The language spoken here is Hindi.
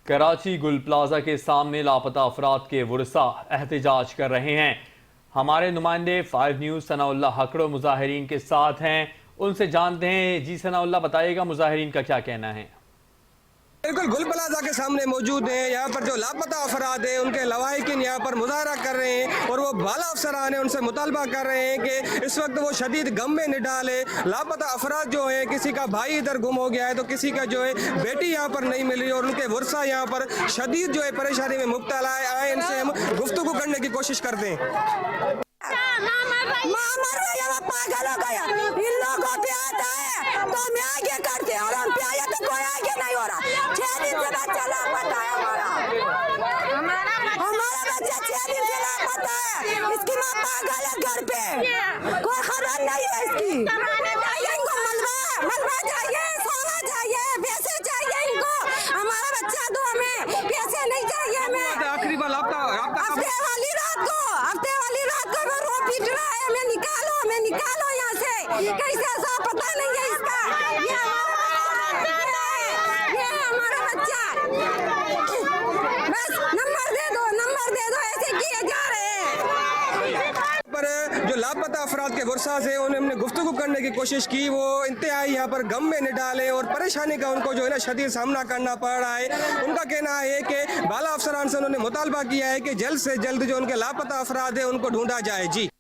कराची गुल प्लाजा के सामने लापता अफराद के वरसा एहतजाज कर रहे हैं। हमारे नुमाइंदे 5 न्यूज़ सनाउल्लाह हकड़ो मुजाहिरीन के साथ हैं, उनसे जानते हैं। जी सनाउल्लाह, बताइएगा मुजाहिरीन का क्या कहना है? बिल्कुल गुल प्लाजा के सामने मौजूद हैं। यहाँ पर जो लापता अफराद हैं उनके लवाहिकीन यहाँ पर मुजाहरा कर रहे हैं और वो बाला अफसरान हैं उनसे मुतालबा कर रहे हैं कि इस वक्त वो शदीद गम में निडाल है। लापता अफराद जो है, किसी का भाई इधर गुम हो गया है तो किसी का जो है बेटी यहाँ पर नहीं मिल रही और उनके वर्षा यहाँ पर शदीद जो है परेशानी में मुब्तला है। आए इनसे हम गुफ्तगू करने की कोशिश करते हैं। पागल हो गया, इन लोगों पे आता है तो मैं आगे करते हैं और हम पे आया तो कोई आगे नहीं हो रहा। 6 दिन से बच्चा लापता है, हमारा बच्चा 6 दिन से लापता है। इसकी माँ पागल है, घर पे कोई खबर नहीं है इसकी। इनको मलबा चाहिए, सोना चाहिए, पैसे चाहिए इनको। हमारा बच्चा दो, हमें पैसे नहीं चाहिए। हमें आखिरी बार हफ्ते वाली रात को वो रो पीट रहा है, हमें निकालो यहाँ से। कैसे ऐसा पता नहीं है इसका। ये हमारा बच्चा, बस नंबर दे दो, ऐसे किए जा रहे हैं। पर जो लापता अफराद के वर्षा से उन्हें हमने गुफ्तगू करने की कोशिश की। वो इंतहाई यहाँ पर गम में निडाले और परेशानी का उनको जो है ना शदीद सामना करना पड़ रहा है। उनका कहना है कि बाला अफसरान से उन्होंने मुतालबा किया है कि जल्द से जल्द जो उनके लापता अफराद है उनको ढूंढा जाए। जी।